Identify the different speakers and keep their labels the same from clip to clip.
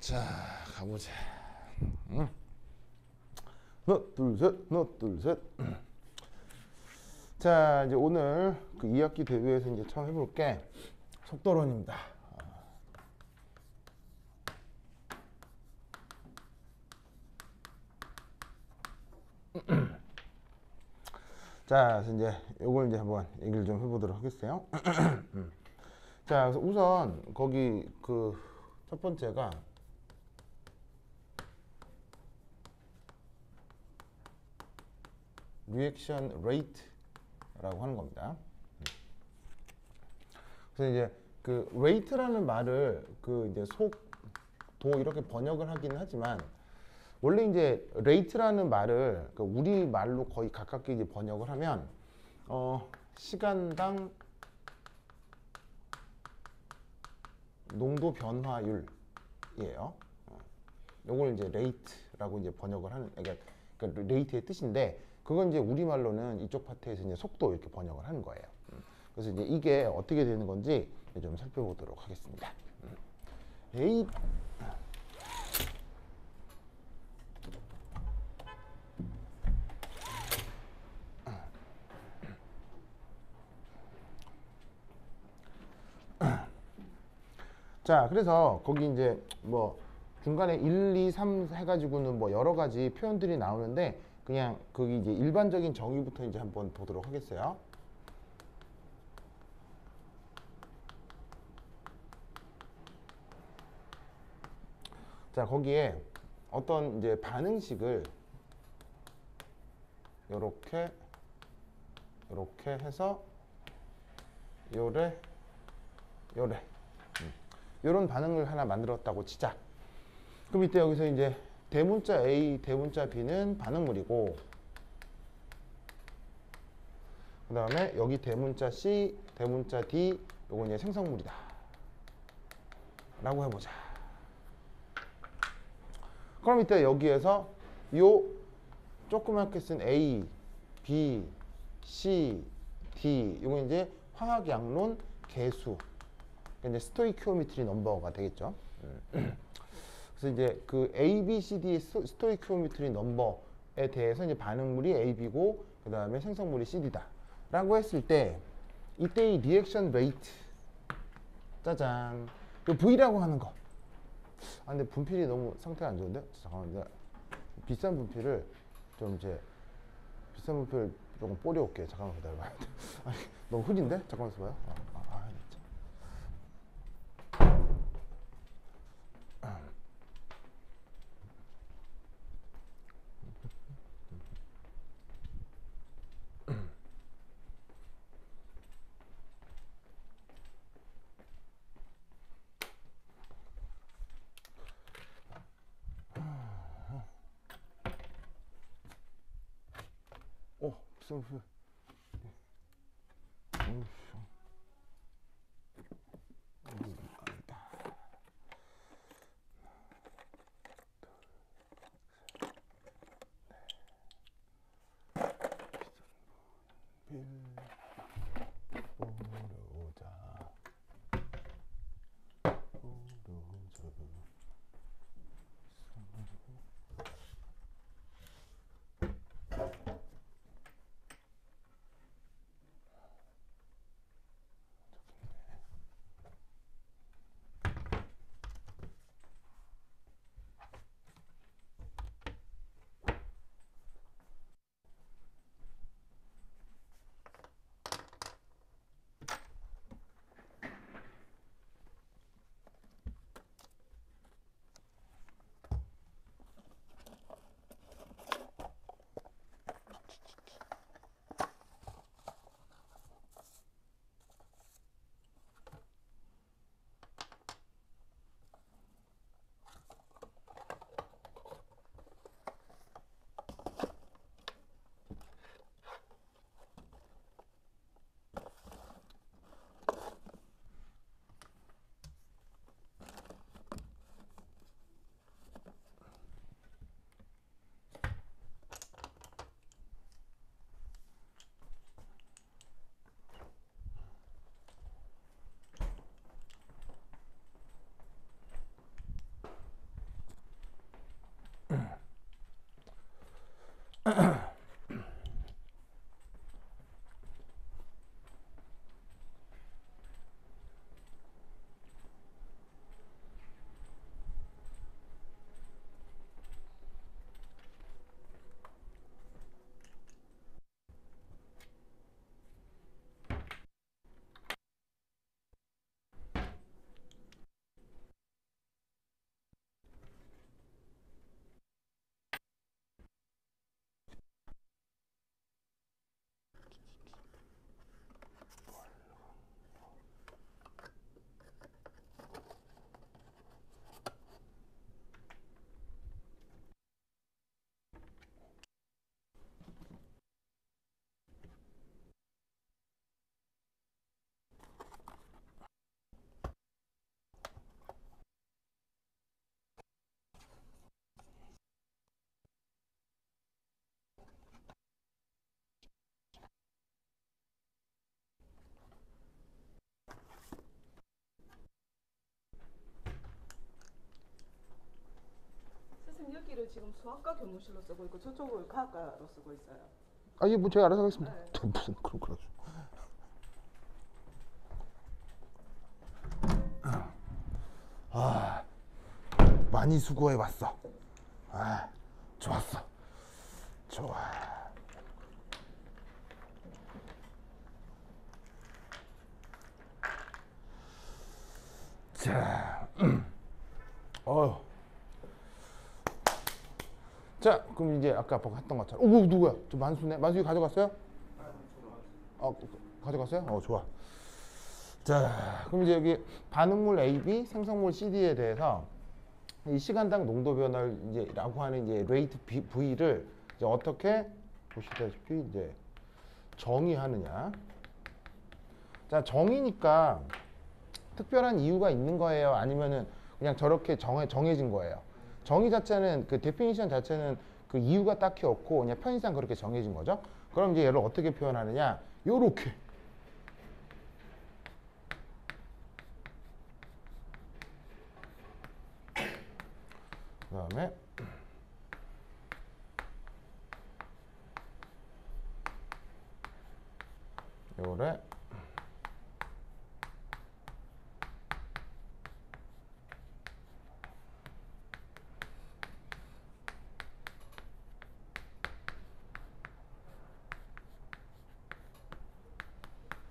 Speaker 1: 자, 가보자. 응? 하나, 둘, 셋. 하나, 둘, 셋. 자, 이제 오늘 그 2학기 대비해서 이제 처음 해볼 게 속도론입니다. 자, 그래서 이제 요걸 이제 한번 얘기를 좀 해보도록 하겠어요. 자, 그래서 우선 거기 그 첫 번째가 리액션 레이트라고 하는 겁니다. 그래서 이제 그 레이트라는 말을 그 이제 속도 이렇게 번역을 하기는 하지만 원래 이제 레이트라는 말을 그 우리 말로 거의 가깝게 이제 번역을 하면 시간당 농도 변화율이에요. 요걸 이제 레이트라고 이제 번역을 하는 그러니까 레이트의 뜻인데 그건 이제 우리말로는 이쪽 파트에서 이제 속도 이렇게 번역을 하는 거예요. 그래서 이제 이게 어떻게 되는 건지 좀 살펴보도록 하겠습니다. 레이트 자, 그래서 거기 이제 뭐 중간에 1, 2, 3 해가지고는 뭐 여러 가지 표현들이 나오는데 그냥 거기 이제 일반적인 정의부터 이제 한번 보도록 하겠어요. 자, 거기에 어떤 이제 반응식을 요렇게 해서 요래 요런 반응을 하나 만들었다고 치자. 그럼 이때 여기서 이제 대문자 A, 대문자 B는 반응물이고 그 다음에 여기 대문자 C, 대문자 D 요건 이제 생성물이다 라고 해보자. 그럼 이때 여기에서 요 조그맣게 쓴 A, B, C, D 요건 이제 화학 양론 개수 이제 스토이키오메트리 넘버가 되겠죠. 그래서 이제 그 A, B, C, D의 스토이키오메트리 넘버에 대해서 이제 반응물이 A, B고 그 다음에 생성물이 CD다 라고 했을 때 이때의 리액션 레이트 짜잔 이 V라고 하는 거. 아 근데 분필이 너무 상태가 안 좋은데? 잠깐만 내가 비싼 분필을 좀 이제 비싼 분필 조금 뿌려올게. 잠깐만 기다려봐요. 아니 너무 흐린데? 잠깐만 있어봐요. 비싼 분필.
Speaker 2: 선생님 여기를 지금 수학과 교무실로 쓰고 있고 저쪽을 과학과로 쓰고 있어요.
Speaker 1: 아, 예, 뭐 제가 알아서 하겠습니다.
Speaker 2: 네.
Speaker 1: 무슨 그런 거라죠. 아, 많이 수고해 왔어. 아, 좋았어. 좋아. 자, 어. 자, 그럼 이제 아까 했던 것처럼. 오, 누구야? 저 만수네. 만수 가져갔어요? 가져갔어요? 좋아. 자, 그럼 이제 여기 반응물 AB, 생성물 CD에 대해서 이 시간당 농도 변화를 이제라고 하는 이제 레이트 V를 이제 어떻게 보시다시피 이제 정의하느냐. 자, 정의니까 특별한 이유가 있는 거예요? 아니면은 그냥 저렇게 정해진 거예요? 정의 자체는 그 데피니션 자체는 그 이유가 딱히 없고 그냥 편의상 그렇게 정해진 거죠. 그럼 이제 얘를 어떻게 표현하느냐? 요렇게. 그다음에 요래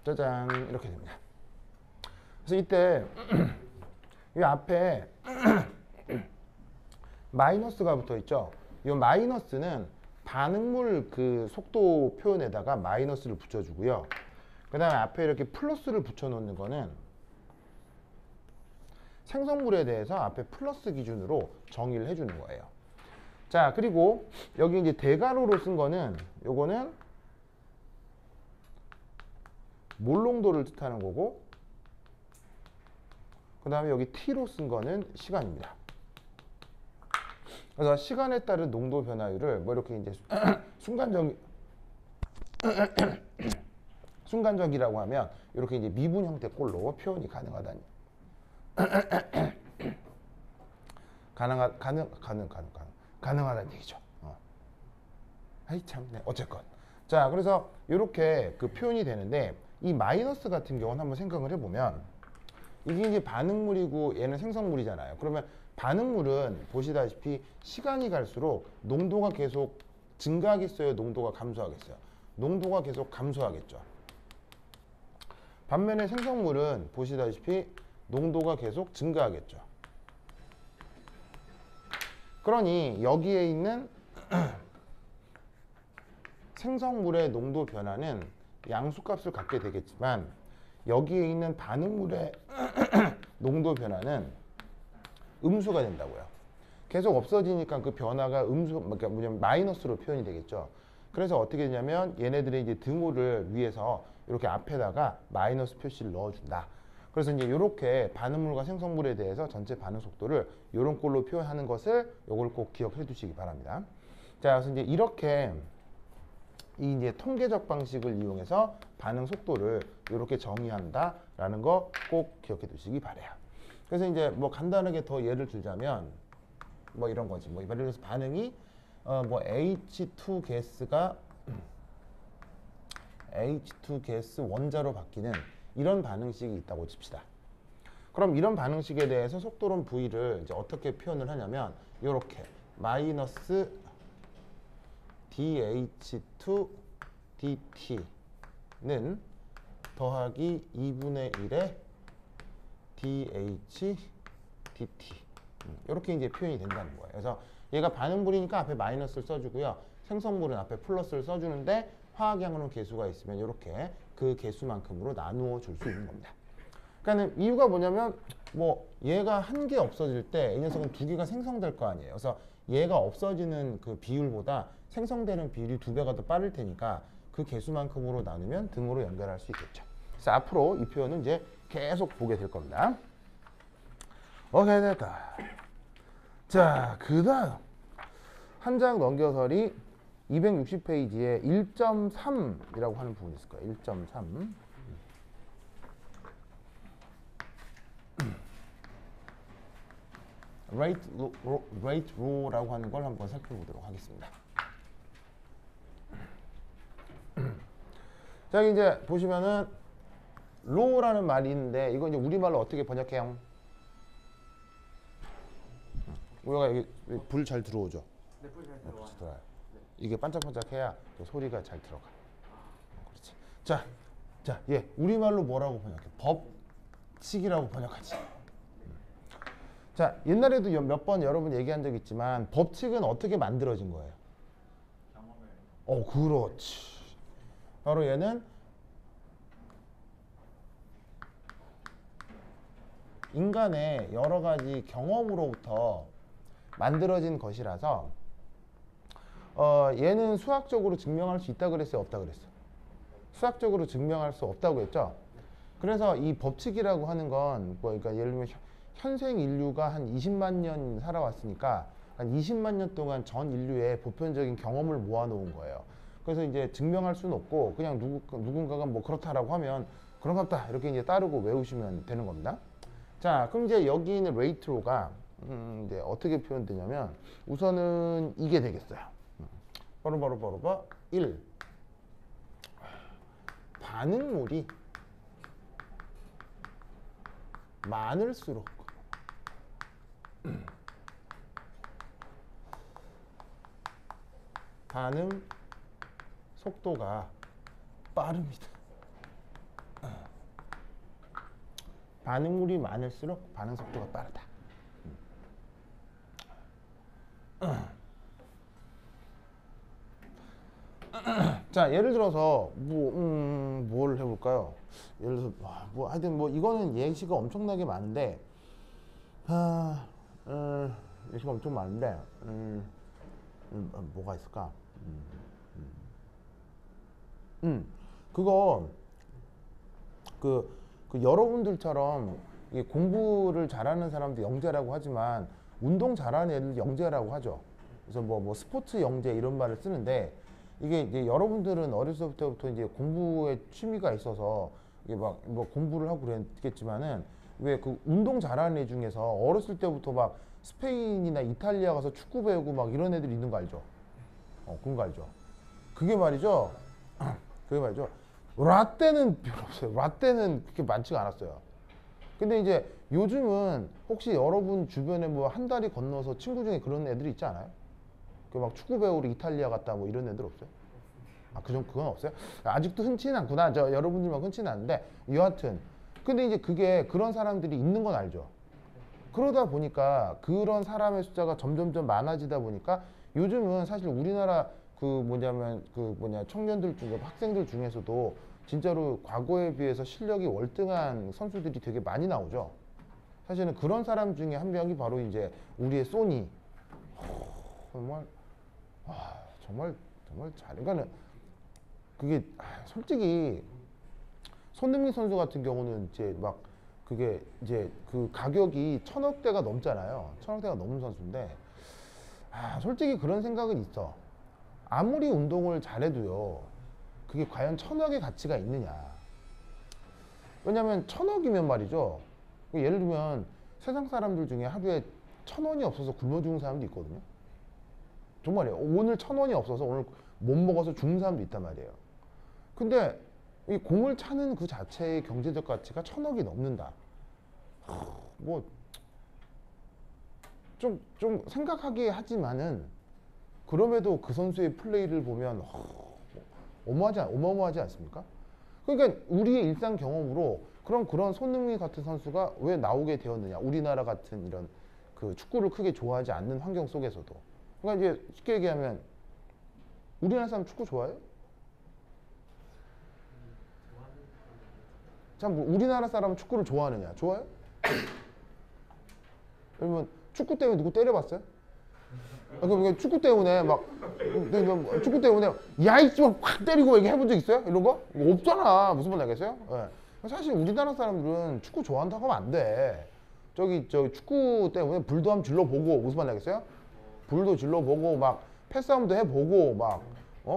Speaker 1: 짜잔 이렇게 됩니다. 그래서 이때 이 앞에 마이너스가 붙어 있죠. 이 마이너스는 반응물 그 속도 표현에다가 마이너스를 붙여주고요. 그 다음에 앞에 이렇게 플러스를 붙여놓는 거는 생성물에 대해서 앞에 플러스 기준으로 정의를 해주는 거예요. 자, 그리고 여기 이제 대괄호로 쓴 거는 요거는 몰농도를 뜻하는 거고, 그 다음에 여기 T로 쓴 거는 시간입니다. 그래서 시간에 따른 농도 변화율을 뭐 이렇게 이제 순간적이라고 하면 이렇게 이제 미분 형태 꼴로 표현이 가능하다니. 가능하다는 얘기죠. 아이 참, 네. 어쨌건. 자, 그래서 이렇게 그 표현이 되는데 이 마이너스 같은 경우는 한번 생각을 해보면 이게 이제 반응물이고 얘는 생성물이잖아요. 그러면 반응물은 보시다시피 시간이 갈수록 농도가 계속 증가하겠어요? 농도가 감소하겠어요? 농도가 계속 감소하겠죠. 반면에 생성물은 보시다시피 농도가 계속 증가하겠죠. 그러니 여기에 있는 생성물의 농도 변화는 양수값을 갖게 되겠지만 여기에 있는 반응물의 농도 변화는 음수가 된다고요. 계속 없어지니까 그 변화가 그러니까 뭐냐면 마이너스로 표현이 되겠죠. 그래서 어떻게 되냐면 얘네들의 이제 등호를 위해서 이렇게 앞에다가 마이너스 표시를 넣어준다. 그래서 이제 이렇게 반응물과 생성물에 대해서 전체 반응 속도를 이런 꼴로 표현하는 것을 요걸 꼭 기억해 두시기 바랍니다. 자, 그래서 이제 이렇게 이 이제 통계적 방식을 이용해서 반응 속도를 이렇게 정의한다라는 거 꼭 기억해 두시기 바래요. 그래서 이제 뭐 간단하게 더 예를 들자면 뭐 이런 거지. 뭐 예를 들어서 반응이 뭐 H2 가스 원자로 바뀌는 이런 반응식이 있다고 칩시다. 그럼 이런 반응식에 대해서 속도론 V를 이제 어떻게 표현을 하냐면 이렇게 마이너스 dH2 dt는 더하기 2분의 1의 dH dt 이렇게 이제 표현이 된다는 거예요. 그래서 얘가 반응물이니까 앞에 마이너스를 써주고요. 생성물은 앞에 플러스를 써주는데 화학양론 계수가 있으면 이렇게 그 계수만큼으로 나누어 줄 수 있는 겁니다. 그러니까 이유가 뭐냐면 뭐 얘가 한 개 없어질 때 이 녀석은 두 개가 생성될 거 아니에요. 그래서 얘가 없어지는 그 비율보다 생성되는 비율이 2배가 더 빠를 테니까 그 개수만큼으로 나누면 등으로 연결할 수 있겠죠. 그래서 앞으로 이 표현은 이제 계속 보게 될 겁니다. 오케이, 됐다. 자, 그 다음 한 장 넘겨서리 260페이지에 1.3이라고 하는 부분이 있을 거예요. 1.3 rate law라고 하는 걸 한번 살펴보도록 하겠습니다. 자, 이제 보시면은 law라는 말이 있는데 이거 이제 우리말로 어떻게 번역해요? 우리가 여기 불 잘 들어오죠?
Speaker 3: 네, 불 잘
Speaker 1: 들어와요.
Speaker 3: 들어와요.
Speaker 1: 이게 반짝반짝해야 또 소리가 잘 들어가. 그렇지. 자, 예, 우리말로 뭐라고 번역해? 법칙이라고 번역하지. 자, 옛날에도 몇 번 여러분 얘기한 적 있지만 법칙은 어떻게 만들어진 거예요?
Speaker 3: 경험을.
Speaker 1: 그렇지. 바로 얘는 인간의 여러 가지 경험으로부터 만들어진 것이라서 얘는 수학적으로 증명할 수 있다 그랬어요? 없다 그랬어? 수학적으로 증명할 수 없다고 했죠? 그래서 이 법칙이라고 하는 건 뭐 그러니까 예를 들면 현생 인류가 한 20만 년 살아왔으니까 한 20만 년 동안 전 인류의 보편적인 경험을 모아놓은 거예요. 그래서 이제 증명할 수는 없고 그냥 누군가가 뭐 그렇다라고 하면 그런갑다 이렇게 이제 따르고 외우시면 되는 겁니다. 자, 그럼 이제 여기 있는 레이트로가 이제 어떻게 표현되냐면 우선은 이게 되겠어요. 바로 1. 반응물이 많을수록 반응 속도가 빠릅니다. 반응물이 많을수록 반응 속도가 빠르다. 자, 예를 들어서 뭘 해볼까요? 예를 들어서 뭐 하여튼 뭐 이거는 예시가 엄청나게 많은데 예시가 엄청 많은데 뭐가 있을까? 그거 그 여러분들처럼 이게 공부를 잘하는 사람도 영재라고 하지만 운동 잘하는 애들 영재라고 하죠. 그래서 뭐 스포츠 영재 이런 말을 쓰는데 이게 이제 여러분들은 어렸을 때부터 이제 공부에 취미가 있어서 이게 막 뭐 공부를 하고 그랬겠지만은 왜 그 운동 잘하는 애 중에서 어렸을 때부터 막 스페인이나 이탈리아 가서 축구 배우고 막 이런 애들 있는 거 알죠? 그런 거 알죠? 그게 말이죠. 라떼는 별로 없어요. 라떼는 그렇게 많지가 않았어요. 근데 이제 요즘은 혹시 여러분 주변에 뭐 한 달이 건너서 친구 중에 그런 애들이 있지 않아요? 그 막 축구 배우러 이탈리아 갔다 뭐 이런 애들 없어요? 그건 없어요? 아직도 흔치는 않구나. 여러분들만 흔치는 않은데 여하튼 근데 이제 그게 그런 사람들이 있는 건 알죠. 그러다 보니까 그런 사람의 숫자가 점점점 많아지다 보니까 요즘은 사실 우리나라 청년들 중에 학생들 중에서도 진짜로 과거에 비해서 실력이 월등한 선수들이 되게 많이 나오죠. 사실은 그런 사람 중에 한 명이 바로 이제 우리의 소니. 정말 잘. 그러니까는 그게 솔직히 손흥민 선수 같은 경우는 이제 막 그게 이제 그 가격이 1,000억대가 넘잖아요. 1,000억대가 넘는 선수인데 솔직히 그런 생각은 있어. 아무리 운동을 잘해도요. 그게 과연 1,000억의 가치가 있느냐. 왜냐면 1,000억이면 말이죠. 예를 들면 세상 사람들 중에 하루에 1,000원이 없어서 굶어 죽는 사람도 있거든요. 정말이에요. 오늘 1,000원이 없어서 오늘 못 먹어서 죽는 사람도 있단 말이에요. 근데 이 공을 차는 그 자체의 경제적 가치가 1,000억이 넘는다. 뭐 좀 생각하게 하지만은 그럼에도 그 선수의 플레이를 보면 어마어마하지 않습니까? 그러니까 우리의 일상 경험으로 그런 손흥민 같은 선수가 왜 나오게 되었느냐? 우리나라 같은 이런 그 축구를 크게 좋아하지 않는 환경 속에서도. 그러니까 이제 쉽게 얘기하면 우리나라 사람 축구 좋아해요? 참 우리나라 사람은 축구를 좋아하느냐? 좋아요? 그러면 축구 때문에 누구 때려봤어요? 그러니까 축구 때문에 막 축구 때문에 야이 씨발 확 때리고 얘기 해본 적 있어요? 이런 거? 없잖아. 무슨 말 알겠어요? 예. 사실 우리나라 사람들은 축구 좋아한다고 하면 안 돼. 저기 축구 때문에 불도 한번 질러보고 무슨 말 알겠어요? 불도 질러보고 막 패싸움도 해보고 막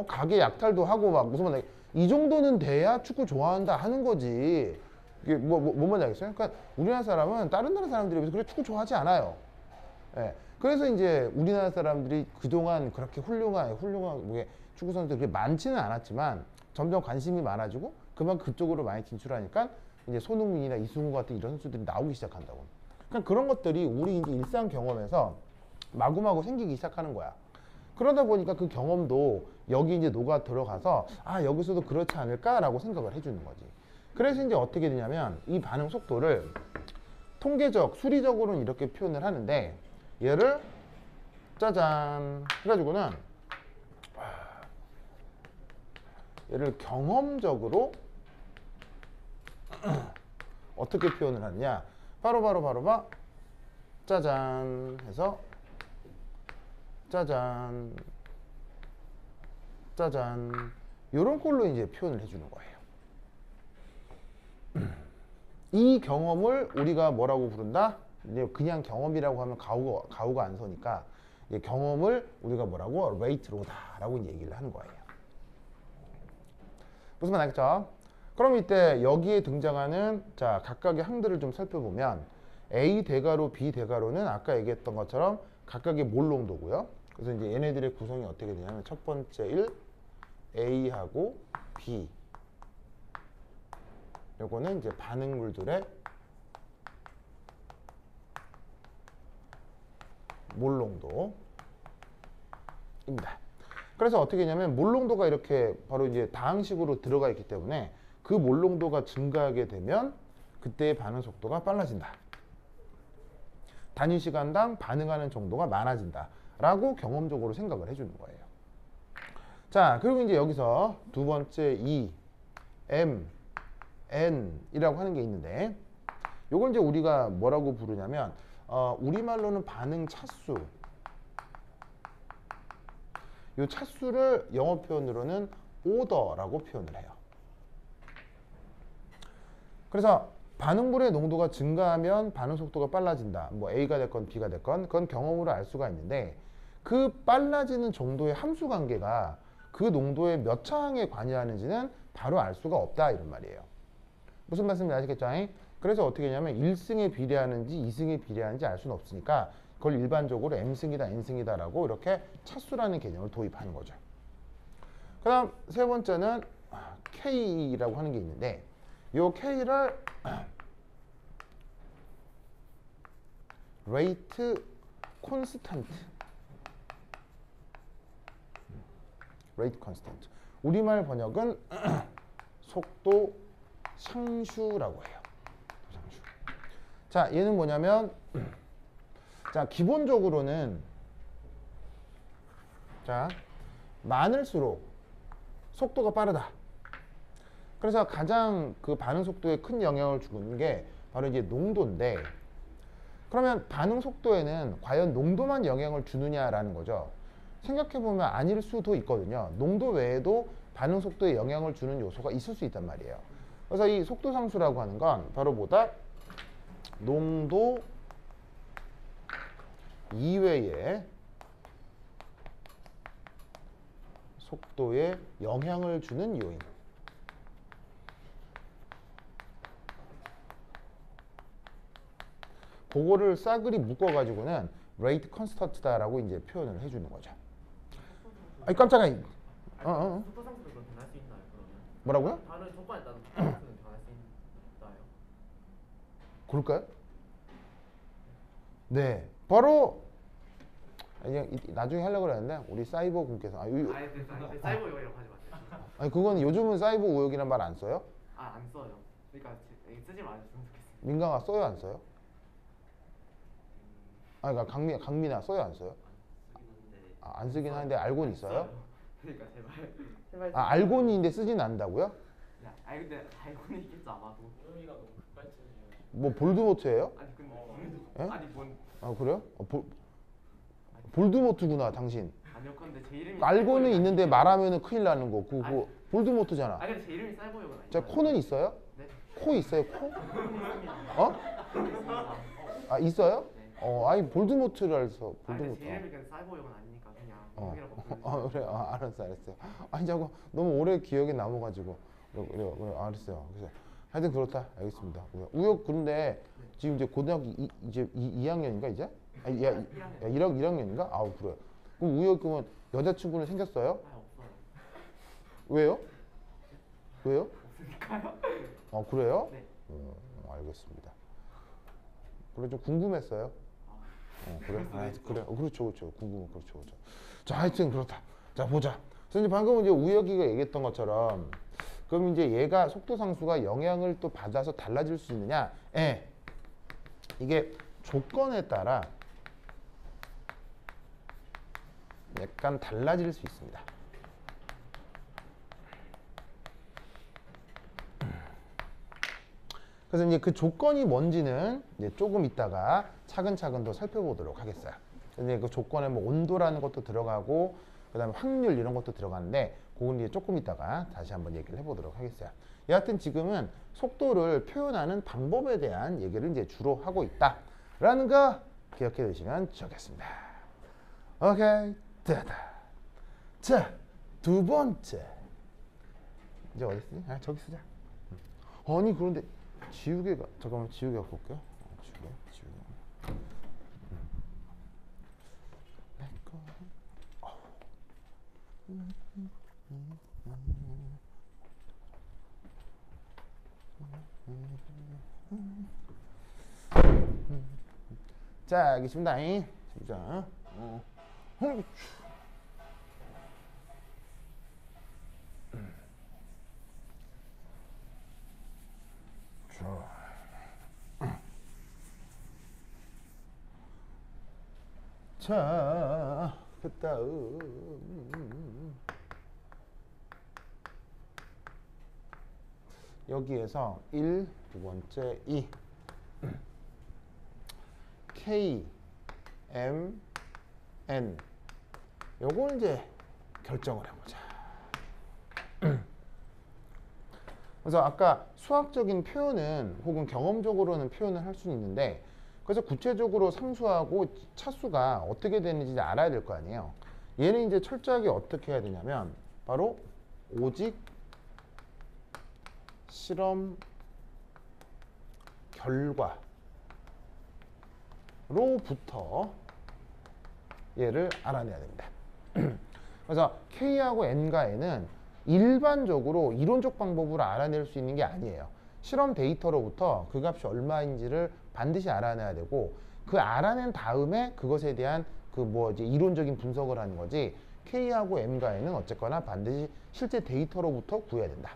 Speaker 1: 가게 약탈도 하고 막 무슨 말 알겠어요? 이 정도는 돼야 축구 좋아한다 하는 거지. 이게 뭔 말인지 알겠어요? 그러니까 우리나라 사람은 다른 나라 사람들에 비해서 그렇게 축구 좋아하지 않아요. 예. 그래서 이제 우리나라 사람들이 그동안 그렇게 훌륭한 축구 선수들이 많지는 않았지만 점점 관심이 많아지고 그만큼 그쪽으로 많이 진출하니까 이제 손흥민이나 이승우 같은 이런 선수들이 나오기 시작한다고. 그러니까 그런 것들이 우리 이제 일상 경험에서 마구마구 생기기 시작하는 거야. 그러다 보니까 그 경험도 여기 이제 녹아 들어가서 아 여기서도 그렇지 않을까라고 생각을 해주는 거지. 그래서 이제 어떻게 되냐면 이 반응 속도를 수리적으로는 이렇게 표현을 하는데 얘를 짜잔 해가지고는 얘를 경험적으로 어떻게 표현을 하느냐 바로 짜잔 해서 짜잔 요런 꼴로 이제 표현을 해주는 거예요. 이 경험을 우리가 뭐라고 부른다? 이제 그냥 경험이라고 하면 가오가 안 서니까 이제 경험을 우리가 뭐라고 레이트로다라고 이제 얘기를 하는 거예요. 무슨 말 알겠죠? 그럼 이때 여기에 등장하는 자 각각의 항들을 좀 살펴보면 A 대가로, B 대가로는 아까 얘기했던 것처럼 각각의 몰농도고요. 그래서 이제 얘네들의 구성이 어떻게 되냐면 첫 번째 1 A하고 B 요거는 이제 반응물들의 몰농도입니다. 그래서 어떻게 했냐면 몰농도가 이렇게 바로 이제 다항식으로 들어가 있기 때문에 그 몰농도가 증가하게 되면 그때의 반응 속도가 빨라진다. 단위 시간당 반응하는 정도가 많아진다. 라고 경험적으로 생각을 해주는 거예요. 자, 그리고 이제 여기서 두 번째 E, M, N 이라고 하는 게 있는데 요걸 이제 우리가 뭐라고 부르냐면 우리말로는 반응 차수. 이 차수를 영어 표현으로는 오더라고 표현을 해요. 그래서 반응물의 농도가 증가하면 반응 속도가 빨라진다. 뭐 A가 됐건 B가 됐건 그건 경험으로 알 수가 있는데 그 빨라지는 정도의 함수 관계가 그 농도에 몇 차항에 관여하는지는 바로 알 수가 없다 이런 말이에요. 무슨 말씀인지 아시겠죠? 그래서 어떻게 했냐면 1승에 비례하는지 2승에 비례하는지 알 수는 없으니까 그걸 일반적으로 M승이다 N승이다 라고 이렇게 차수라는 개념을 도입하는 거죠. 그 다음 세 번째는 K라고 하는 게 있는데 이 K를 레이트 콘스턴트 우리말 번역은 속도 상슈라고 해요. 상슈. 자, 얘는 뭐냐면 자, 기본적으로는 자, 많을수록 속도가 빠르다. 그래서 가장 그 반응 속도에 큰 영향을 주는 게 바로 이제 농도인데 그러면 반응 속도에는 과연 농도만 영향을 주느냐라는 거죠. 생각해보면 아닐 수도 있거든요. 농도 외에도 반응 속도에 영향을 주는 요소가 있을 수 있단 말이에요. 그래서 이 속도 상수라고 하는 건 바로 뭐다? 농도 이외에 속도에 영향을 주는 요인. 그거를 싸그리 묶어가지고는 rate constant다라고 이제 표현을 해주는 거죠. 아이 깜짝아. 어.
Speaker 3: 속도 상수도 그럼 변할 수 있나요? 그러면
Speaker 1: 뭐라고요?
Speaker 3: 다른 조건에 따라 속도 상수는 변할 수 있나요?
Speaker 1: 그럴까요? 네, 바로 그냥 나중에 하려고 그랬는데 우리 사이버 분께서
Speaker 3: 아예 사이버 요이라고 하지 마세요.
Speaker 1: 아니 그건 요즘은 사이버 우역이란 말 안 써요?
Speaker 3: 안 써요. 그러니까 쓰지 마셨으면 좋겠어요.
Speaker 1: 민강아 써요 안 써요? 아 그러니까 강민아 써요 안 써요? 안 쓰긴 하는데 알고는 있어요?
Speaker 3: 그러니까 제발.
Speaker 1: 아 알고는 있는데 쓰진 않는다고요?
Speaker 3: 야, 아니 근데 알고는 있겠죠 아마도. 의미가 너무 급발진해요.
Speaker 1: 뭐 볼드모트예요?
Speaker 3: 아니 근데
Speaker 1: 예?
Speaker 3: 아니 뭔
Speaker 1: 아 그래요? 볼드모트구나 당신.
Speaker 3: 아니요 근데 제 이름이
Speaker 1: 알고는
Speaker 3: 사이버요가
Speaker 1: 있는데
Speaker 3: 아니에요.
Speaker 1: 말하면 큰일 나는 거. 그거
Speaker 3: 아니.
Speaker 1: 볼드모트잖아.
Speaker 3: 아니 근데 제 이름이 사이버요가 아니에요.
Speaker 1: 자 코는 있어요?
Speaker 3: 네.
Speaker 1: 코 있어요 코?
Speaker 3: 코는 있습니다.
Speaker 1: 어?
Speaker 3: 코는 있습니다.
Speaker 1: 아 있어요?
Speaker 3: 네.
Speaker 1: 아니 볼드모트라 해서
Speaker 3: 아니 근데
Speaker 1: 볼드모트.
Speaker 3: 제 이름이 그냥 사이버요가 아니니까 그냥
Speaker 1: 어.
Speaker 3: 형이라고 불러주세요.
Speaker 1: 그래. 알았어요. 아니 자꾸 너무 오래 기억에 남아가지고 그래 알았어요. 그래서 하여튼 그렇다. 알겠습니다. 우역 근데 지금 이제 고등학교 이제 2학년인가 이제? 아니, 야 1학년인가? 아우 그래. 그럼 우역 그러면 여자친구는 생겼어요?
Speaker 3: 아 없어요.
Speaker 1: 왜요? 왜요?
Speaker 3: 없으니까요.
Speaker 1: 그래요?
Speaker 3: 네.
Speaker 1: 알겠습니다. 그래 좀 궁금했어요. 그래? 그래. 그렇죠. 그렇죠. 자, 하여튼 그렇다. 자, 보자. 그래서 이제 방금 이제 우혁이가 얘기했던 것처럼, 그럼 이제 얘가 속도 상수가 영향을 또 받아서 달라질 수 있느냐? 이게 조건에 따라 약간 달라질 수 있습니다. 그래서 이제 그 조건이 뭔지는 이제 조금 있다가 차근차근 더 살펴보도록 하겠어요. 근데 그 조건에 뭐 온도라는 것도 들어가고 그다음에 확률 이런 것도 들어가는데 그건 이제 조금 있다가 다시 한번 얘기를 해보도록 하겠어요. 여하튼 지금은 속도를 표현하는 방법에 대한 얘기를 이제 주로 하고 있다라는 거 기억해 두시면 좋겠습니다. 오케이, 됐다. 자, 두 번째. 이제 어디 쓰지? 저기 쓰자. 아니 그런데 지우개가 잠깐만 지우개 갖고 올게요. 지우개. 자, 알겠습니다. 자, 자, 그 다음 여기에서 1, 두 번째 2 K, M, N 요걸 이제 결정을 해보자. 그래서 아까 수학적인 표현은 혹은 경험적으로는 표현을 할 수는 있는데 그래서 구체적으로 상수하고 차수가 어떻게 되는지 알아야 될 거 아니에요. 얘는 이제 철저하게 어떻게 해야 되냐면 바로 오직 실험 결과로부터 얘를 알아내야 됩니다. 그래서 K하고 N과 N은 일반적으로 이론적 방법으로 알아낼 수 있는 게 아니에요. 실험 데이터로부터 그 값이 얼마인지를 반드시 알아내야 되고 그 알아낸 다음에 그것에 대한 그 뭐 이제 이론적인 분석을 하는 거지 K하고 M과 N은 어쨌거나 반드시 실제 데이터로부터 구해야 된다.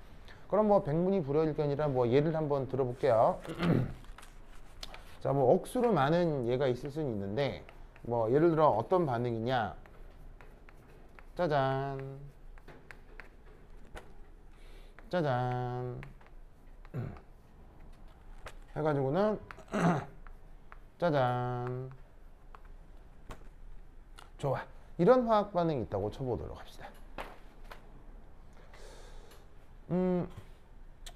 Speaker 1: 그럼 뭐 백문이 불여일견이라 뭐 예를 한번 들어볼게요. 자, 뭐 억수로 많은 예가 있을 수는 있는데 뭐 예를 들어 어떤 반응이냐? 짜잔. 짜잔. 해가지고는 짜잔. 좋아. 이런 화학 반응이 있다고 쳐보도록 합시다.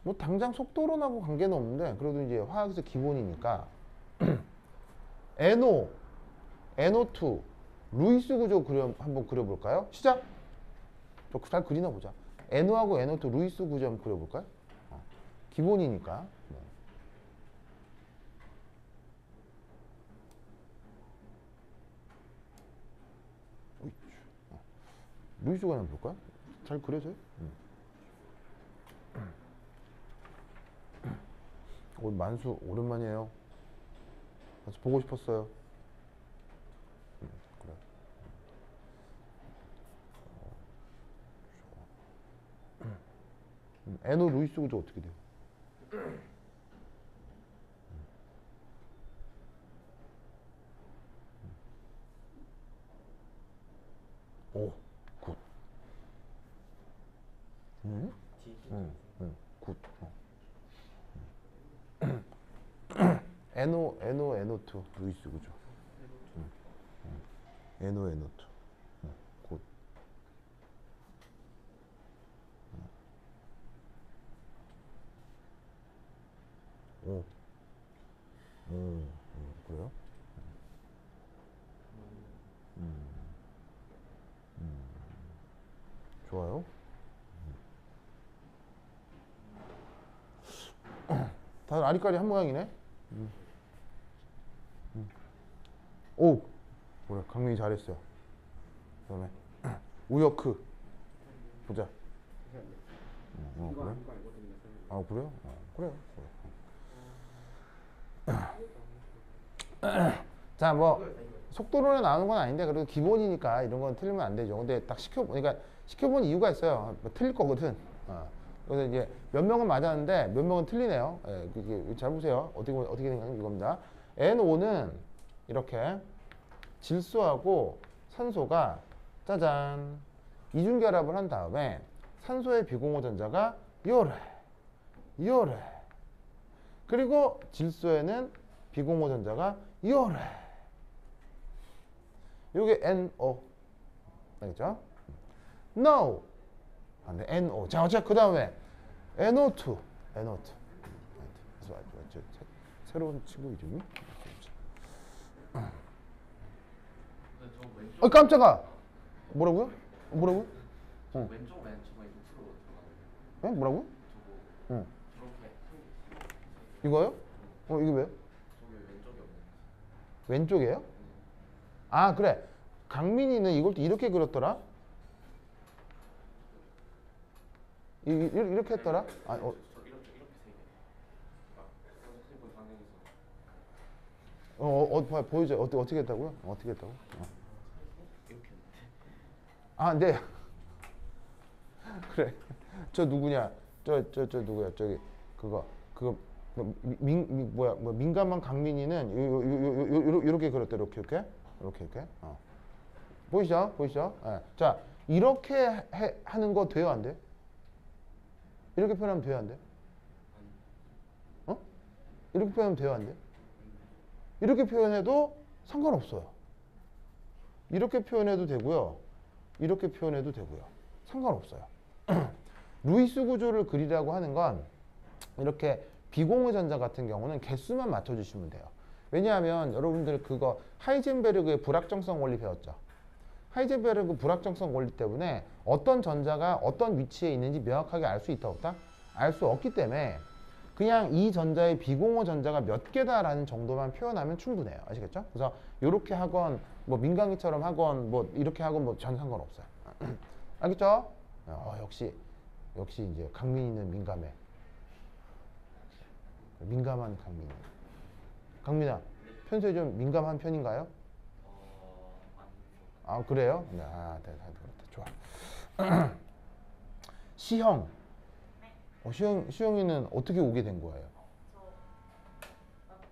Speaker 1: 뭐 당장 속도론하고 관계는 없는데 그래도 이제 화학에서 기본이니까 NO, NO2 루이스 구조 한번 그려볼까요? 시작! 잘 그리나 보자. NO하고 NO2 루이스 구조 한번 그려볼까요? 기본이니까. 루이스 관을 볼까요? 잘 그려져요? 만수 오랜만이에요. 그래서 보고 싶었어요. 그래. NO 루이스 구조 어떻게 돼요? 오, 굿. 굿. NO2 루이스 구조. NO2. 굿. 오. 그래요? 좋아요. 다들 아리까리 한 모양이네. 오, 그래 강민이 잘했어요. 그다음에 우여크 보자. 그래? 아 그래요? 그래요. 자, 뭐 속도로는 나오는 건 아닌데 그래도 기본이니까 이런 건 틀리면 안 되죠. 근데 딱 그러니까 시켜본 이유가 있어요. 뭐 틀릴 거거든. 그래서 이제 몇 명은 맞았는데 몇 명은 틀리네요. 예, 잘 보세요. 어떻게 생각하면 이겁니다. NO는 이렇게 질소하고 산소가 짜잔 이중결합을 한 다음에 산소의 비공호 전자가 요래 그리고 질소에는 비공호 전자가 요래. 요게 NO 알겠죠? No 근데 NO 자 어차피 그 다음에 NO2 새로운 친구 이름이 깜짝아 뭐라고요?
Speaker 3: 왼쪽 맨 저거 밑으로 들어가는
Speaker 1: 네? 뭐라고?
Speaker 3: 저거
Speaker 1: 응.
Speaker 3: 저렇게
Speaker 1: 이거요? 이게 왜요?
Speaker 3: 저기 왼쪽이 없는
Speaker 1: 왼쪽이에요? 아 그래 강민이는 이걸 또 이렇게 그렸더라 이렇게 했더라 아,
Speaker 3: 저 이렇게 세 개. 선생님 방향에서
Speaker 1: 보여줘 어떻게 했다고요? 어떻게 했다고?
Speaker 3: 이렇게 했는데.
Speaker 1: 아 네. 그래 저 누구냐 저 누구야 저기 그거 민감한 강민이는 요렇게 그렸다 이렇게 보이시죠? 예. 자 이렇게 하는 거 돼요 안 돼? 이렇게 표현하면 돼요 안 돼? 이렇게 표현하면 돼요 안 돼? 이렇게 표현해도 상관없어요. 이렇게 표현해도 되고요. 이렇게 표현해도 되고요. 상관없어요. 루이스 구조를 그리라고 하는 건 이렇게 비공유 전자 같은 경우는 개수만 맞춰주시면 돼요. 왜냐하면 여러분들 그거 하이젠베르그의 불확정성 원리 배웠죠. 하이젠베르그 불확정성 원리 때문에 어떤 전자가 어떤 위치에 있는지 명확하게 알 수 있다 없다? 알 수 없기 때문에 그냥 이 전자의 비공유 전자가 몇 개다라는 정도만 표현하면 충분해요. 아시겠죠? 그래서 이렇게 하건 뭐 민강이처럼 하건 뭐 이렇게 하건 뭐 전 상관없어요. 알겠죠? 역시 이제 강민이는 민감해. 민감한 강민이. 강민아, 평소에 좀 민감한 편인가요? 아 그래요? 네, 그렇다. 좋아. 시형. 시형이는 어떻게 오게 된 거예요?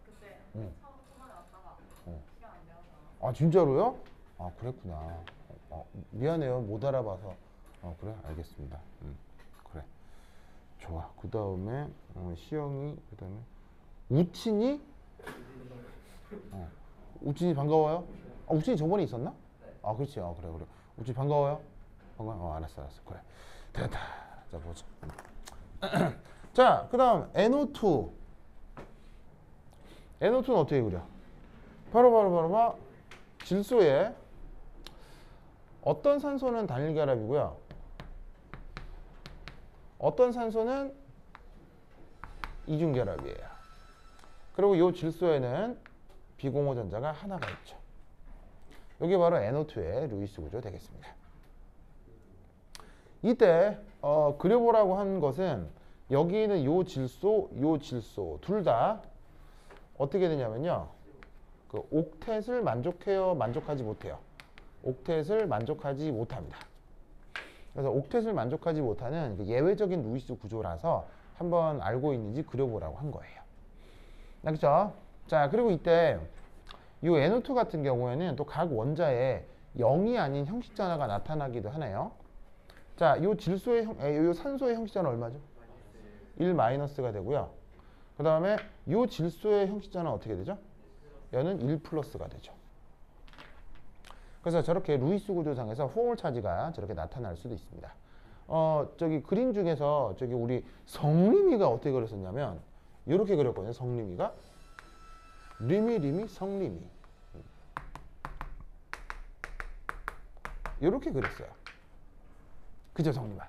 Speaker 4: 그때 처음에 왔다가 시간 안 되어서.
Speaker 1: 아 진짜로요? 아 그랬구나. 미안해요 못 알아봐서. 그래 알겠습니다. 그래 좋아. 그 다음에 시영이 그 다음에 우친이 우친이 반가워요. 우친이 저번에 있었나? 아 그렇지. 그래 우친이 반가워요. 알았어 그래 됐다. 자 보자. 자 그 다음 NO2 NO2는 어떻게 그려? 바로 질소에 어떤 산소는 단일 결합이고요. 어떤 산소는 이중 결합이에요. 그리고 이 질소에는 비공유 전자가 하나가 있죠. 이게 바로 NO2의 루이스 구조 되겠습니다. 이때 그려보라고 한 것은 여기는 요 질소 둘 다 어떻게 되냐면요. 그 옥텟을 만족해요, 만족하지 못해요. 옥텟을 만족하지 못합니다. 그래서 옥텟을 만족하지 못하는 그 예외적인 루이스 구조라서 한번 알고 있는지 그려보라고 한 거예요. 알겠죠? 자, 그리고 이때 이 NO2 같은 경우에는 또 각 원자에 0이 아닌 형식 전하가 나타나기도 하네요. 자, 이 산소의 형식 전하 얼마죠? 1-가 되고요. 그 다음에 이 질소의 형식 전하 어떻게 되죠? 얘는 1+가 되죠. 그래서 저렇게 루이스 구조상에서 포물 차지가 저렇게 나타날 수도 있습니다. 저기 그림 중에서 저기 우리 성림이가 어떻게 그렸었냐면 이렇게 그렸거든요. 성림이가 리미 성림이 이렇게 그렸어요. 그죠, 성림아?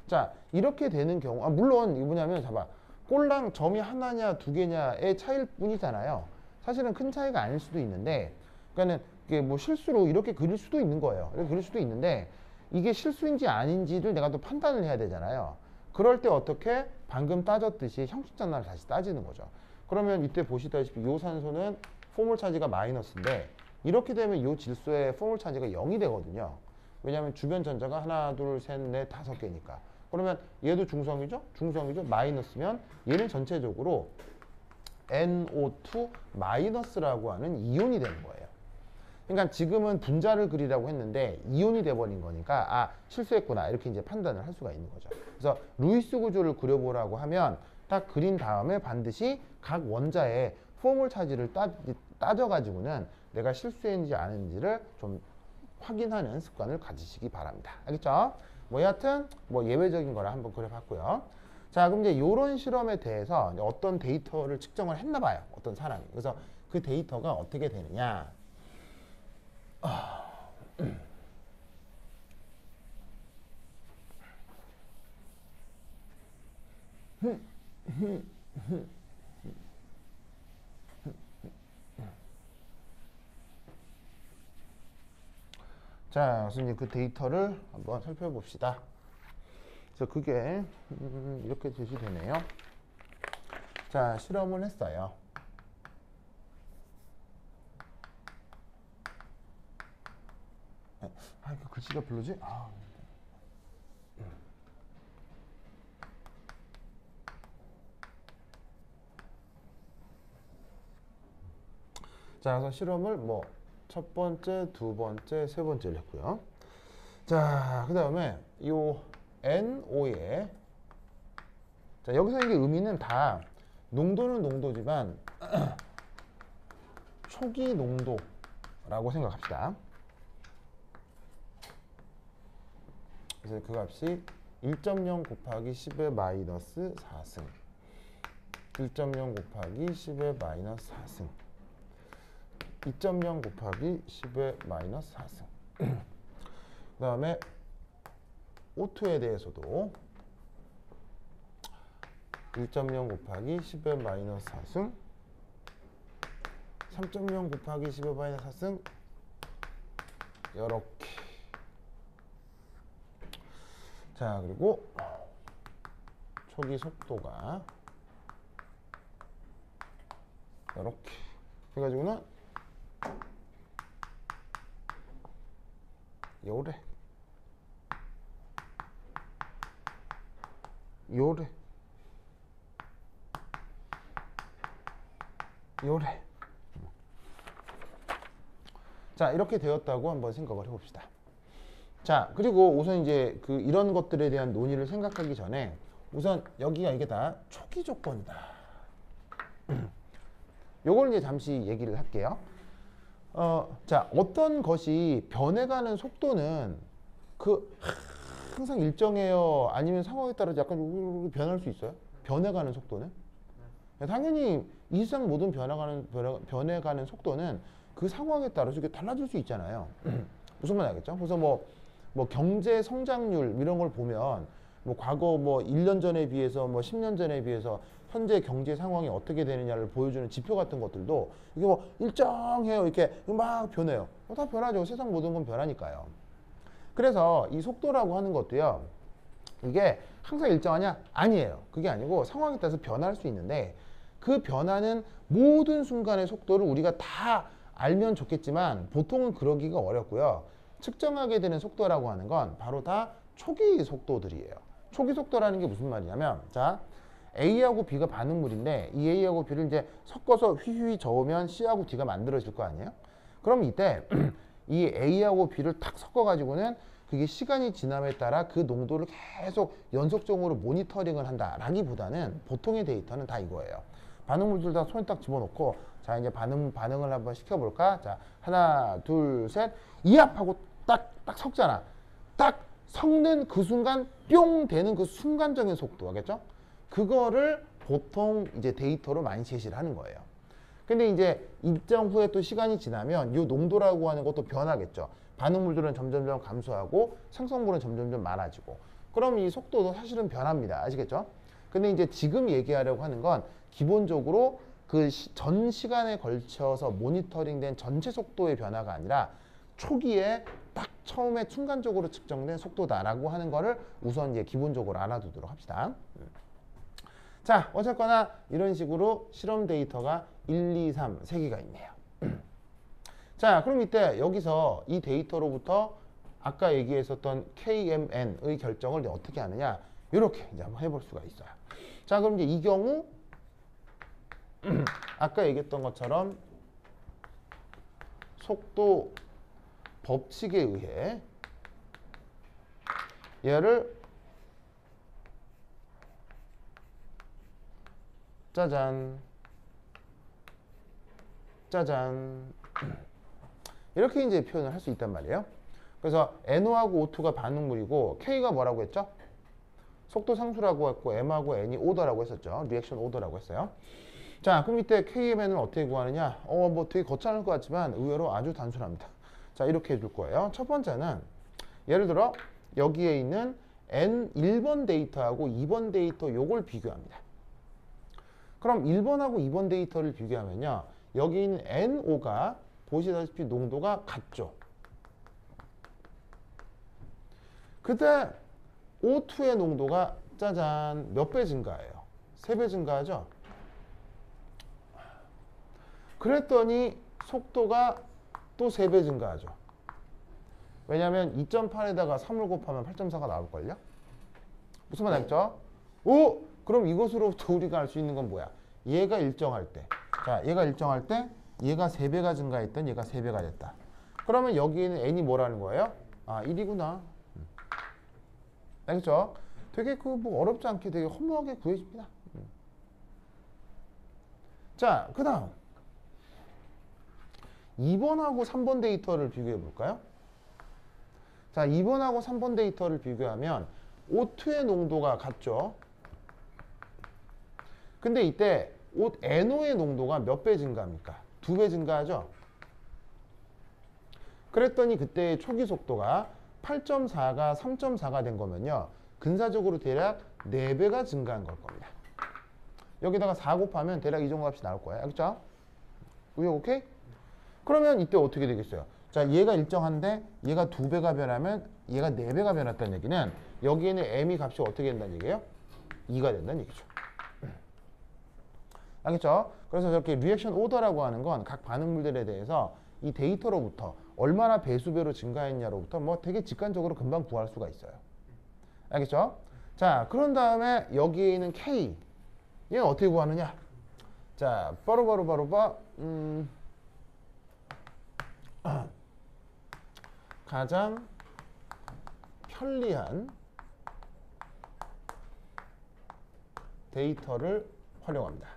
Speaker 1: 자, 이렇게 되는 경우, 물론 이게 뭐냐면 봐봐, 꼴랑 점이 하나냐 두 개냐의 차이일 뿐이잖아요. 사실은 큰 차이가 아닐 수도 있는데, 그러니까는 이게 뭐 실수로 이렇게 그릴 수도 있는 거예요. 이렇게 그릴 수도 있는데 이게 실수인지 아닌지를 내가 또 판단을 해야 되잖아요. 그럴 때 어떻게 방금 따졌듯이 형식 전환을 다시 따지는 거죠. 그러면 이때 보시다시피 이 산소는 포물 차지가 마이너스인데 이렇게 되면 이 질소의 포물 차지가 0이 되거든요. 왜냐하면 주변 전자가 하나, 둘, 셋, 넷, 5개니까. 그러면 얘도 중성이죠? 중성이죠? 마이너스면 얘는 전체적으로 NO2 마이너스라고 하는 이온이 되는 거예요. 그러니까 지금은 분자를 그리라고 했는데 이온이 돼버린 거니까 실수했구나 이렇게 이제 판단을 할 수가 있는 거죠. 그래서 루이스 구조를 그려보라고 하면 딱 그린 다음에 반드시 각 원자의 포물 차지를 따져가지고는 내가 실수했는지 아닌지를 좀 확인하는 습관을 가지시기 바랍니다. 알겠죠? 뭐 여하튼 뭐 예외적인 거라 한번 그려봤고요. 자, 그럼 이제 이런 실험에 대해서 어떤 데이터를 측정을 했나 봐요. 어떤 사람이. 그래서 그 데이터가 어떻게 되느냐. 자, 교수님 그 데이터를 한번 살펴봅시다. 그래서 그게 이렇게 제시되네요. 자, 실험을 했어요. 이거 글씨가 별로지? 자, 그래서 실험을 뭐 첫 번째, 두 번째, 세 번째를 했고요. 자, 그 다음에 요 NO에 자, 여기서 이게 의미는 다 농도는 농도지만 초기 농도라고 생각합시다. 그래서 그 값이 1.0 곱하기 10의 마이너스 4승 1.0 곱하기 10의 마이너스 4승 2.0 곱하기 10의 마이너스 4승 그 다음에 O2에 대해서도 1.0 곱하기 10의 마이너스 4승 3.0 곱하기 10의 마이너스 4승 이렇게. 자, 그리고 초기 속도가 이렇게 해가지고는 요래 자, 이렇게 되었다고 한번 생각을 해봅시다. 자, 그리고 우선 이제 이런 것들에 대한 논의를 생각하기 전에 우선 여기가 이게 다 초기 조건이다. 요걸 이제 잠시 얘기를 할게요. 자, 어떤 것이 변해가는 속도는 항상 일정해요? 아니면 상황에 따라 약간 변할 수 있어요? 변해가는 속도는? 당연히 이 세상 모든 변해가는 속도는 그 상황에 따라서 이게 달라질 수 있잖아요. 무슨 말 알겠죠? 그래서 뭐 경제 성장률 이런 걸 보면 뭐 과거 뭐 1년 전에 비해서 뭐 10년 전에 비해서 현재 경제 상황이 어떻게 되느냐를 보여주는 지표 같은 것들도 이게 뭐 일정해요. 이렇게 막 변해요. 다 변하죠. 세상 모든 건 변하니까요. 그래서 이 속도라고 하는 것도요. 이게 항상 일정하냐? 아니에요. 그게 아니고 상황에 따라서 변할 수 있는데 그 변화는 모든 순간의 속도를 우리가 다 알면 좋겠지만 보통은 그러기가 어렵고요. 측정하게 되는 속도라고 하는 건 바로 다 초기 속도들이에요. 초기 속도라는 게 무슨 말이냐면 자 A하고 B가 반응물인데 이 A하고 B를 이제 섞어서 휘휘 저으면 C하고 D가 만들어질 거 아니에요? 그럼 이때 이 A하고 B를 탁 섞어가지고는 그게 시간이 지남에 따라 그 농도를 계속 연속적으로 모니터링을 한다라기보다는 보통의 데이터는 다 이거예요. 반응물들 다 손에 딱 집어넣고 자 이제 반응을 한번 시켜볼까? 자 하나 둘 셋 이압하고 딱 섞잖아. 딱 섞는 그 순간 뿅 되는 그 순간적인 속도 알겠죠? 그거를 보통 이제 데이터로 많이 제시를 하는 거예요. 근데 이제 일정 후에 또 시간이 지나면 이 농도라고 하는 것도 변하겠죠. 반응물들은 점점점 감소하고 생성물은 점점점 많아지고 그럼 이 속도도 사실은 변합니다. 아시겠죠? 근데 이제 지금 얘기하려고 하는 건 기본적으로 그 전 시간에 걸쳐서 모니터링된 전체 속도의 변화가 아니라 초기에 딱 처음에 순간적으로 측정된 속도다라고 하는 거를 우선 이제 기본적으로 알아두도록 합시다. 자, 어쨌거나 이런 식으로 실험 데이터가 1, 2, 3, 3개가 있네요. 자, 그럼 이때 여기서 이 데이터로부터 아까 얘기했었던 KMN의 결정을 어떻게 하느냐 이렇게 이제 한번 해볼 수가 있어요. 자, 그럼 이제 이 경우 아까 얘기했던 것처럼 속도 법칙에 의해 얘를 짜잔 짜잔 이렇게 이제 표현을 할 수 있단 말이에요. 그래서 NO하고 O2가 반응물이고 K가 뭐라고 했죠? 속도 상수라고 했고 M하고 N이 오더라고 했었죠. 리액션 오더라고 했어요. 자, 그럼 이때 KMN을 어떻게 구하느냐? 뭐 되게 거창할 것 같지만 의외로 아주 단순합니다. 자, 이렇게 해줄 거예요. 첫 번째는 예를 들어 여기에 있는 N 1번 데이터하고 2번 데이터 요걸 비교합니다. 그럼 1번하고 2번 데이터를 비교하면요. 여기 있는 NO가 보시다시피 농도가 같죠. 그때 O2의 농도가 짜잔 몇 배 증가해요? 3배 증가하죠? 그랬더니 속도가 또 3배 증가하죠. 왜냐하면 2.8에다가 3을 곱하면 8.4가 나올걸요? 무슨 말 알겠죠? 오! 그럼 이것으로부터 우리가 알 수 있는 건 뭐야? 얘가 일정할 때. 자, 얘가 일정할 때 얘가 3배가 증가했던 얘가 3배가 됐다. 그러면 여기에는 n이 뭐라는 거예요? 아, 1이구나. 알겠죠? 되게 뭐 어렵지 않게 되게 허무하게 구해집니다. 자, 그 다음 2번하고 3번 데이터를 비교해 볼까요? 자, 2번하고 3번 데이터를 비교하면 O2의 농도가 같죠? 근데 이때 NO의 농도가 몇 배 증가합니까? 2배 증가하죠? 그랬더니 그때의 초기 속도가 8.4가 3.4가 된 거면요. 근사적으로 대략 4배가 증가한 걸 겁니다. 여기다가 4 곱하면 대략 이 정도 값이 나올 거예요. 알겠죠? 우유 오케이? 그러면 이때 어떻게 되겠어요? 자, 얘가 일정한데 얘가 2배가 변하면 얘가 4배가 변했다는 얘기는 여기에는 m이 값이 어떻게 된다는 얘기예요? 2가 된다는 얘기죠. 알겠죠? 그래서 저렇게 리액션 오더라고 하는 건 각 반응물들에 대해서 이 데이터로부터 얼마나 배수배로 증가했냐로부터 뭐 되게 직관적으로 금방 구할 수가 있어요. 알겠죠? 자, 그런 다음에 여기에 있는 K 얘는 어떻게 구하느냐? 자, 바로 가장 편리한 데이터를 활용합니다.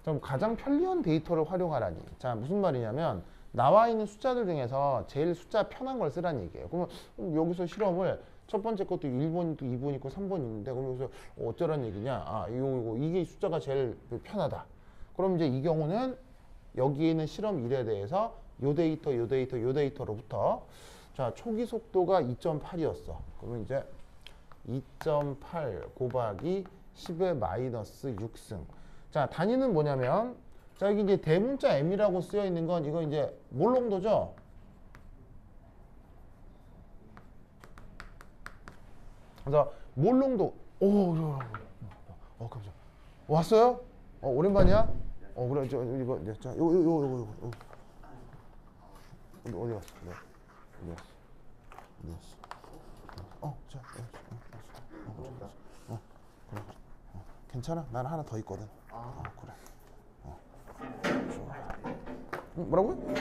Speaker 1: 좀 가장 편리한 데이터를 활용하라니. 자, 무슨 말이냐면 나와 있는 숫자들 중에서 제일 숫자 편한 걸 쓰라는 얘기예요. 그러면 여기서 실험을 첫 번째 것도 1번 있고 2번 있고 3번 있는데 그럼 여기서 어쩌라는 얘기냐? 아, 이게 숫자가 제일 편하다. 그럼 이제 이 경우는 여기에 있는 실험 1에 대해서 요 데이터로부터 자, 초기 속도가 2.8이었어. 그러면 이제 2.8 곱하기 10의 마이너스 6승. 자, 단위는 뭐냐면 자, 여기 이제 대문자 m이라고 쓰여 있는 건 이거 이제 몰 농도죠? 그래서 몰롱도 깜짝 왔어요? 오랜만이야? 그래 이거 자 요거 어디 갔어? 네. 어디 갔어? 자, 그래. 괜찮아? 난 하나 더 있거든. 그래. 좋아. 뭐라고요?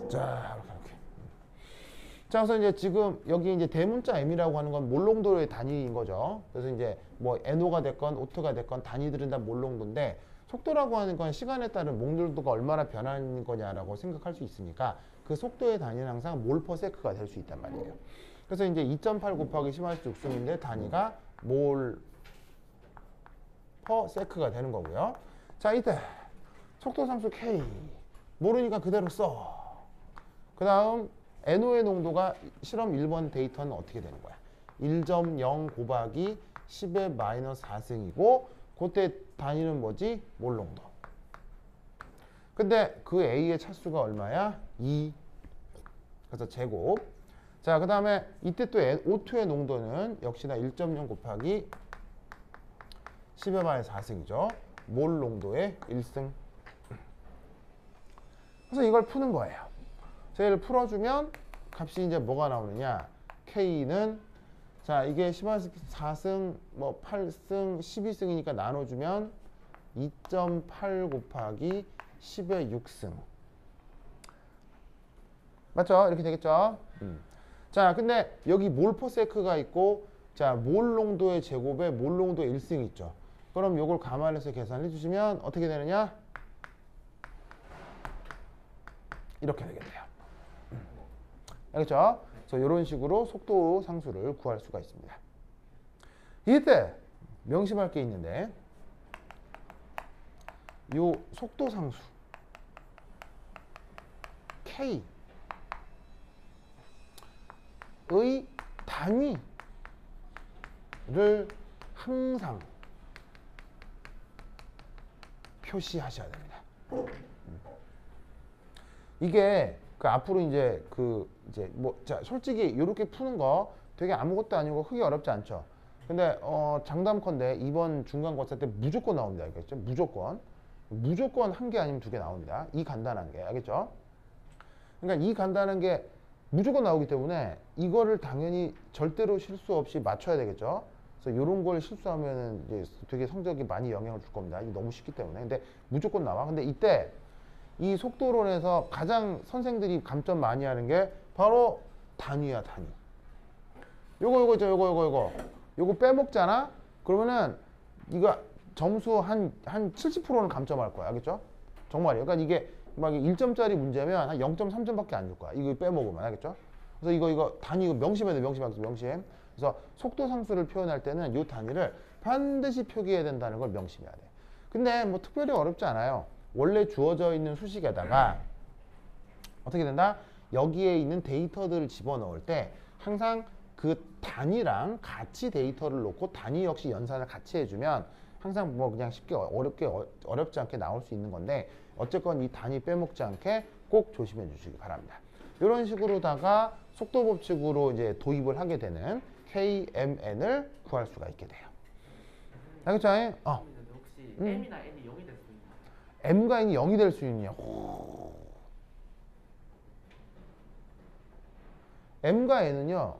Speaker 1: 자, 이렇게. 자, 그래서 이제 지금 여기 이제 대문자 m이라고 하는 건 몰롱도의 단위인 거죠. 그래서 이제 뭐 NO가 됐건 오트가 됐건 단위들은 다 몰롱도인데 속도라고 하는 건 시간에 따른 몰롱도가 얼마나 변하는 거냐라고 생각할 수 있으니까 그 속도의 단위는 항상 몰 퍼 세크가 될 수 있단 말이에요. 그래서 이제 2.8 곱하기 10^6인데 단위가 몰 퍼 세크가 되는 거고요. 자, 이때 속도 상수 K 모르니까 그대로 써. 그 다음 NO의 농도가 실험 1번 데이터는 어떻게 되는 거야? 1.0 곱하기 10의 마이너스 4승이고 그때 단위는 뭐지? 몰 농도. 근데 그 A의 차수가 얼마야? 2. 그래서 제곱. 자, 그 다음에 이때 또 O2의 농도는 역시나 1.0 곱하기 10의 마이너스 4승이죠. 몰 농도의 1승. 그래서 이걸 푸는 거예요. 얘를 풀어주면 값이 이제 뭐가 나오느냐? K는 자, 이게 10^4승, 뭐 8승, 12승이니까 나눠주면 2.8 곱하기 10의 6승. 맞죠? 이렇게 되겠죠? 자, 근데 여기 몰 퍼 세크가 있고, 자, 몰 농도의 제곱에 몰 농도의 1승이 있죠. 그럼 요걸 감안해서 계산해 주시면 어떻게 되느냐? 이렇게 되겠네요. 알겠죠? 그래서 이런 식으로 속도 상수를 구할 수가 있습니다. 이때 명심할 게 있는데 요 속도 상수 K의 단위를 항상 표시하셔야 됩니다. 이게 그 앞으로 이제 자, 솔직히 이렇게 푸는 거 되게 아무것도 아니고 크게 어렵지 않죠. 근데 장담컨대 이번 중간고사 때 무조건 나옵니다. 알겠죠? 무조건 한 개 아니면 두 개 나옵니다. 이 간단한 게. 알겠죠? 그러니까 이 간단한 게 무조건 나오기 때문에 이거를 당연히 절대로 실수 없이 맞춰야 되겠죠. 그래서 이런 걸 실수하면은 이제 되게 성적이 많이 영향을 줄 겁니다. 이게 너무 쉽기 때문에. 근데 무조건 나와. 근데 이때 이 속도론에서 가장 선생들이 감점 많이 하는 게 바로 단위야, 단위. 요거 빼먹잖아? 그러면은 이거 점수 한 70%는 감점할 거야. 알겠죠? 정말이에요. 그러니까 이게 막 1점짜리 문제면 한 0.3점밖에 안 줄 거야. 이거 빼먹으면. 알겠죠? 그래서 이거 단위 이거 명심해야 돼. 명심. 그래서 속도 상수를 표현할 때는 이 단위를 반드시 표기해야 된다는 걸 명심해야 돼. 근데 뭐 특별히 어렵지 않아요. 원래 주어져 있는 수식에다가 어떻게 된다? 여기에 있는 데이터들을 집어넣을 때 항상 그 단위랑 같이 데이터를 놓고 단위 역시 연산을 같이 해주면 항상 뭐 그냥 쉽게 어렵지 않게 나올 수 있는 건데 어쨌건 이 단위 빼먹지 않게 꼭 조심해 주시기 바랍니다. 이런 식으로다가 속도 법칙으로 이제 도입을 하게 되는 KMN을 구할 수가 있게 돼요. 알겠죠?
Speaker 3: 혹시 M이나 N이 0이 될 수 있나요?
Speaker 1: M과 N이 0이 될 수 있느냐? M과 N은요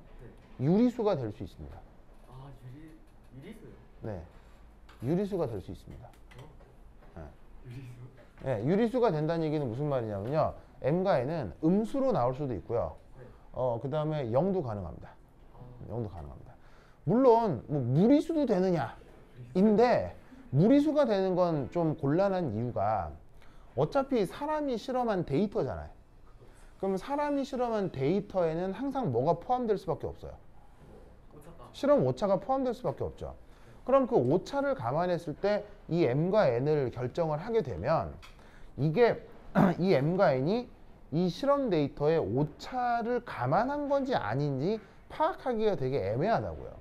Speaker 1: 유리수가 될 수 있습니다.
Speaker 3: 아, 유리수요?
Speaker 1: 네, 유리수가 될 수 있습니다.
Speaker 3: 유리수?
Speaker 1: 네, 유리수가 된다는 얘기는 무슨 말이냐면요, M과 N은 음수로 나올 수도 있고요. 그 다음에 0도 가능합니다. 0도 가능합니다. 물론 뭐 무리수도 되느냐? 인데 무리수가 되는 건 좀 곤란한 이유가 어차피 사람이 실험한 데이터잖아요. 그럼 사람이 실험한 데이터에는 항상 뭐가 포함될 수밖에 없어요. 실험 오차가 포함될 수밖에 없죠. 그럼 그 오차를 감안했을 때 이 M과 N을 결정을 하게 되면 이게 이 M과 N이 이 실험 데이터의 오차를 감안한 건지 아닌지 파악하기가 되게 애매하다고요.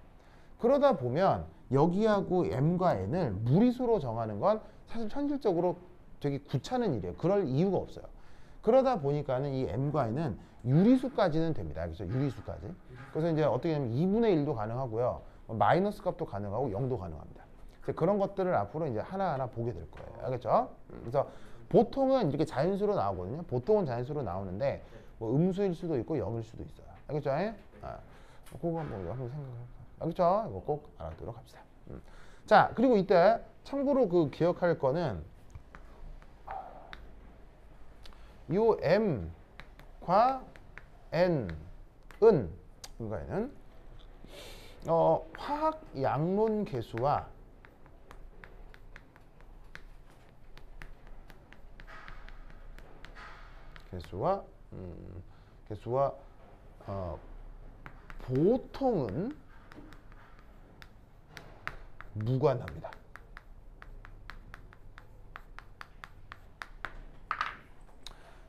Speaker 1: 그러다 보면 여기하고 M과 N을 무리수로 정하는 건 사실 현실적으로 되게 귀찮은 일이에요. 그럴 이유가 없어요. 그러다 보니까는 이 m과 n은 유리수까지는 됩니다. 그래서 유리수까지. 그래서 이제 어떻게 되냐면 2분의 1도 가능하고요. 마이너스 값도 가능하고 0도 가능합니다. 그래서 그런 것들을 앞으로 이제 하나하나 보게 될 거예요. 알겠죠? 그래서 보통은 이렇게 자연수로 나오거든요. 보통은 자연수로 나오는데 뭐 음수일 수도 있고 0일 수도 있어요. 알겠죠? 그거 한번 생각해볼까요? 알겠죠? 이거 꼭 알아두도록 합시다. 자, 그리고 이때 참고로 그 기억할 거는 요 m과 n은 화학 양론 계수와 보통은 무관합니다.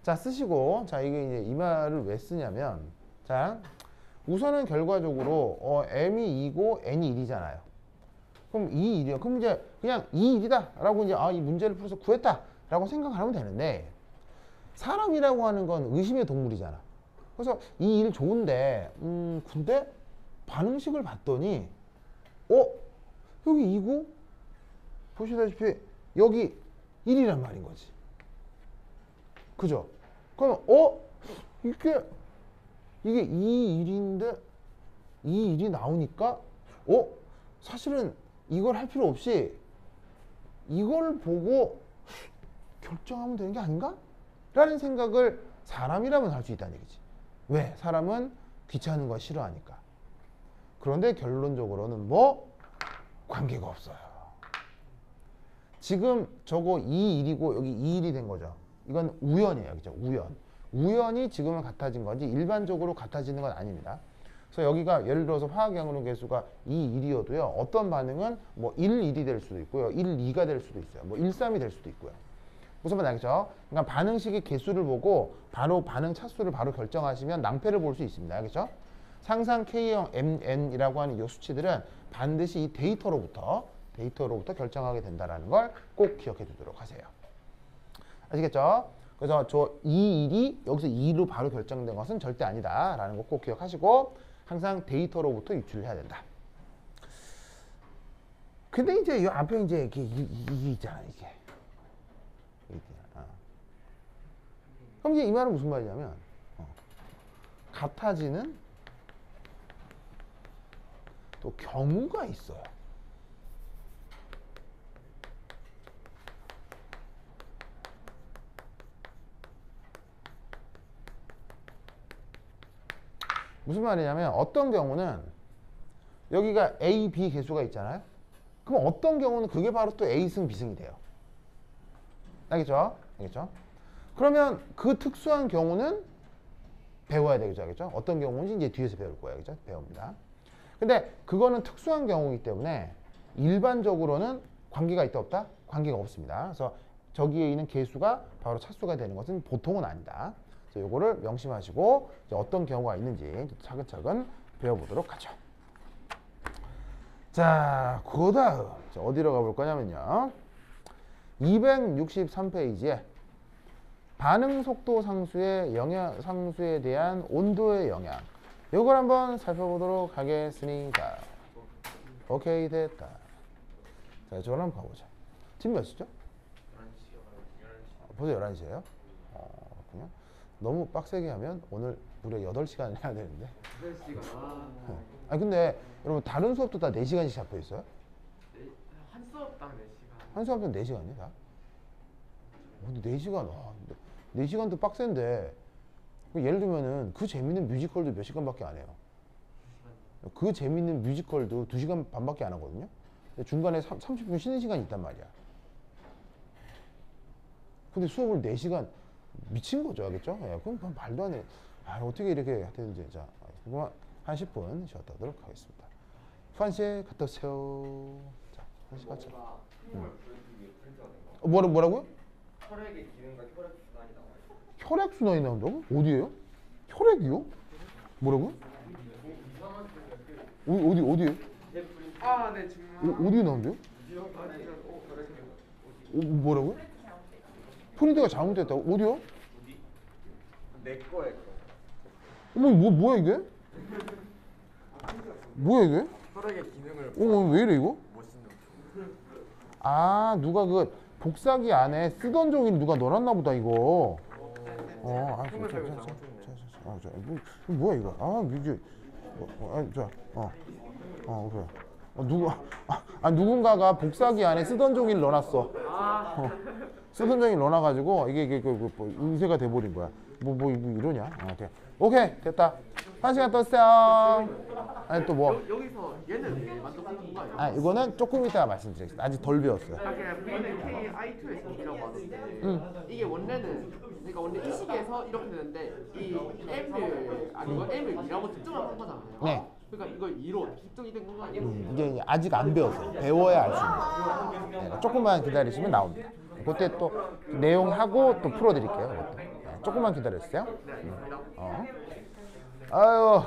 Speaker 1: 자, 쓰시고, 자, 이게 이제 이 말을 왜 쓰냐면, 자, 우선은 결과적으로 m이 2고 n이 1이잖아요. 그럼 이 1이요. 그럼 이제 그냥 이 1이다 라고 이제 이 문제를 풀어서 구했다 라고 생각하면 되는데, 사람이라고 하는 건 의심의 동물이잖아. 그래서 이 일 좋은데, 근데 반응식을 봤더니, 여기 2고, 보시다시피 여기 1이란 말인 거지. 그죠? 그럼, 이게 2일인데, 2일이 나오니까, 사실은 이걸 할 필요 없이 이걸 보고 결정하면 되는 게 아닌가? 라는 생각을 사람이라면 할 수 있다는 얘기지. 왜? 사람은 귀찮은 거 싫어하니까. 그런데 결론적으로는 뭐? 관계가 없어요. 지금 저거 2일이고 여기 2일이 된 거죠. 이건 우연이에요. 그죠? 우연이 지금은 같아진 건지 일반적으로 같아지는 건 아닙니다. 그래서 여기가 예를 들어서 화학양론 계수가 2일이어도요. 어떤 반응은 뭐 1일이 될 수도 있고요. 1,2가 될 수도 있어요. 뭐 1,3이 될 수도 있고요. 무슨 말인지 알겠죠? 그러니까 반응식의 개수를 보고 바로 반응 차수를 바로 결정하시면 낭패를 볼 수 있습니다. 알겠죠? 상상 K형 MN이라고 하는 이 수치들은 반드시 이 데이터로부터 결정하게 된다는 걸 꼭 기억해 두도록 하세요. 아시겠죠? 그래서 저 2일이 여기서 2로 바로 결정된 것은 절대 아니다라는 거 꼭 기억하시고 항상 데이터로부터 유출을 해야 된다. 근데 이제 이 앞에 이제 이게 있잖아, 이게. 그럼 이제 이 말은 무슨 말이냐면 같아지는 또 경우가 있어요. 무슨 말이냐면 어떤 경우는 여기가 A, B 개수가 있잖아요. 그럼 어떤 경우는 그게 바로 또 A승, B승이 돼요. 알겠죠? 알겠죠? 그러면 그 특수한 경우는 배워야 되겠죠? 알겠죠? 어떤 경우인지 이제 뒤에서 배울 거예요. 알겠죠? 배웁니다. 근데 그거는 특수한 경우이기 때문에 일반적으로는 관계가 있다 없다? 관계가 없습니다. 그래서 저기에 있는 개수가 바로 차수가 되는 것은 보통은 아니다. 그래서 이거를 명심하시고 이제 어떤 경우가 있는지 차근차근 배워보도록 하죠. 자, 그 다음 어디로 가볼 거냐면요. 263페이지에 반응 속도 상수에 대한 온도의 영향. 이걸 한번 살펴보도록 하겠습니다. 오케이, 됐다. 자, 이쪽으로 한번 가보자. 지금 몇 시죠? 11시. 벌써 11시예요? 그렇군요. 너무 빡세게 하면 오늘 무려 8시간을 해야 되는데.
Speaker 3: 8시간.
Speaker 1: 아니 근데 여러분 다른 수업도 다 4시간씩 잡혀 있어요?
Speaker 3: 한 수업당 4시간.
Speaker 1: 한 수업당 4시간이요, 다? 근데 4시간, 4시간도 빡센데 예를 들면은 그 재밌는 뮤지컬도 몇 시간밖에 안 해요. 그 재밌는 뮤지컬도 2시간 반밖에 안 하거든요. 중간에 30분 쉬는 시간이 있단 말이야. 근데 수업을 4시간 미친 거죠, 알겠죠? 예, 그럼 말도 안 해. 어떻게 이렇게 해야 되는지. 자, 그만 한 10분 쉬었다 하도록 하겠습니다. 환시에 갔다 오세요. 자, 환시 갔죠. 뭐라고요?
Speaker 3: 혈액의 기능과 혈액 순환이 나와요.
Speaker 1: 혈액 순환이 나온다고? 어디에요? 혈액이요? 뭐라고요? 어디에요?
Speaker 3: 아, 네, 정말.
Speaker 1: 어디에 나온대요? 뭐라고요? 프린트가 잘못됐다고? 어디요?
Speaker 3: 내 거에
Speaker 1: 어머 뭐야 이게? 뭐야 이게?
Speaker 3: 혈액의 기능을
Speaker 1: 왜 이래 이거?
Speaker 3: 멋있는
Speaker 1: 아 누가 그 복사기 안에 쓰던 종이를 누가 넣어놨나 보다 이거. 뭐야 이거? 이게 그래. 누군가가 복사기 안에 쓰던 종이를 넣어놨어. 쓰던 종이를 넣어놔가지고 이게 뭐 인쇄가 돼버린 거야. 뭐 이러냐? 오케이 됐다. 1시간 떴어요. 아니 또 뭐?
Speaker 3: 여기서 얘는 완전 큰 건가요?
Speaker 1: 이거는 조금 이따가 말씀드리겠습니다. 아직 덜 배웠어요.
Speaker 3: 그냥 V는 KI2에서 이라고 하는데 이게 원래는 그러니까 원래 이 시기에서 이렇게 되는데 이 M을 아니고 M을 2라고 특정을 한 거잖아요.
Speaker 1: 네.
Speaker 3: 그러니까 이걸 2로 특정이 된 건가 아니에요?
Speaker 1: 이게 아직 안 배웠어요. 배워야 알 수 있는 거예요. 조금만 기다리시면 나옵니다. 그때 또 내용하고 또 풀어드릴게요. 그것도. 조금만 기다려주세요. 아유.